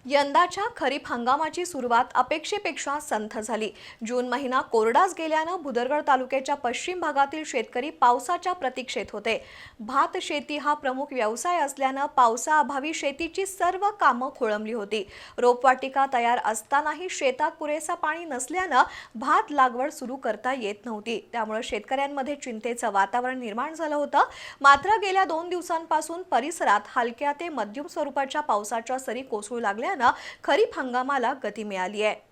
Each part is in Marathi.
यंदाच्या खरीप हंगामाची सुरुवात अपेक्षेपेक्षा संथ झाली। जून महिना कोरडाच गेल्यानं भुदरगड तालुक्याच्या पश्चिम भागातील शेतकरी पावसाच्या प्रतीक्षेत होते। भात शेती हा प्रमुख व्यवसाय असल्यानं पावसाअभावी शेतीची सर्व कामं खोळंबली होती। रोपवाटिका तयार असतानाही शेतात पुरेसा पाणी नसल्यानं भात लागवड सुरू करता येत नव्हती। त्यामुळे शेतकऱ्यांमध्ये चिंतेचं वातावरण निर्माण झालं होतं। मात्र गेल्या 2 दिवसांपासून परिसरात हलक्या ते मध्यम स्वरूपाच्या पावसाच्या सरी कोसळू लागल्या खरीप हंगामाला गती मिळाली आहे।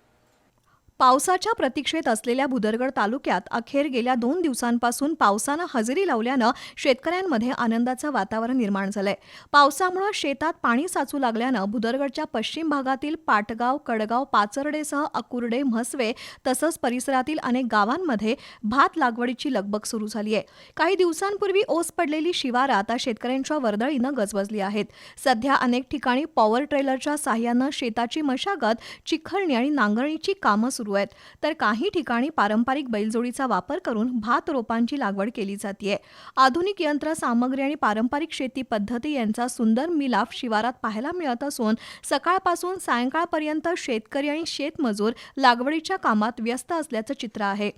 पावसाच्या प्रतीक्षेत असलेल्या भुदरगड तालुक्यात अखेर गेल्या 2 दिवसांपासून पावसानं हजेरी लावल्यानं शेतकऱ्यांमध्ये आनंदाचं वातावरण निर्माण झालंय। पावसामुळे शेतात पाणी साचू लागल्यानं भुदरगडच्या पश्चिम भागातील पाटगाव, कडगाव, पाचर्डेसह अकुर्डे, म्हसवे तसंच परिसरातील अनेक गावांमध्ये भात लागवडीची लगबग सुरू झाली आहे। काही दिवसांपूर्वी ओस पडलेली शिवारं आता शेतकऱ्यांच्या वर्दळीनं गजबजली आहेत। सध्या अनेक ठिकाणी पॉवर ट्रेलरच्या साहाय्यानं शेताची मशागत, चिखलणी आणि नांगरणीची कामं सुरू आहेत, तर काही ठिकाणी पारंपरिक बैलजोडीचा वापर करून भात रोपांची लागवड केली जाते। आधुनिक यंत्रसामग्री आणि पारंपरिक शेती पद्धती यांचा सुंदर मिलाफ शिवारात पाहायला मिळत असून सकाळपासून सायंकाळपर्यंत शेतकरी आणि शेतमजूर लागवडीच्या कामात व्यस्त असल्याचं चित्र आहे।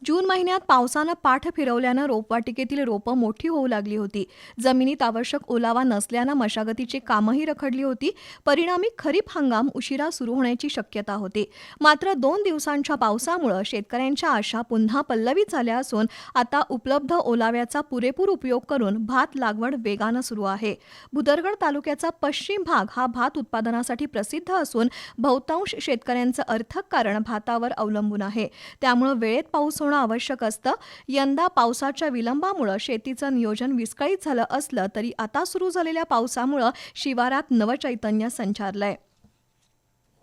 जून महिन्यात पावसानं पाठ फिरवल्यानं रोपवाटिकेतील रोपं मोठी होऊ लागली होती। जमिनीत आवश्यक ओलावा नसल्यानं मशागतीची कामंही रखडली होती। परिणामी खरीप हंगाम उशिरा सुरू होण्याची शक्यता होती। मात्र 2 दिवसांच्या पावसामुळे शेतकऱ्यांच्या आशा पुन्हा पल्लवित झाल्या असून आता उपलब्ध ओलाव्याचा पुरेपूर उपयोग करून भात लागवड वेगानं सुरू आहे। भुदरगड तालुक्याचा पश्चिम भाग हा भात उत्पादनासाठी प्रसिद्ध असून बहुतांश शेतकऱ्यांचं अर्थक कारण भातावर अवलंबून आहे। त्यामुळे वेळेत पाऊस आवश्यक असतं। यंदा पावसाच्या विलंबामुळे शेतीचं नियोजन विस्कळीत झालं असलं तरी आता सुरू झालेल्या पावसामुळे शिवारात नवचैतन्य संचारलंय।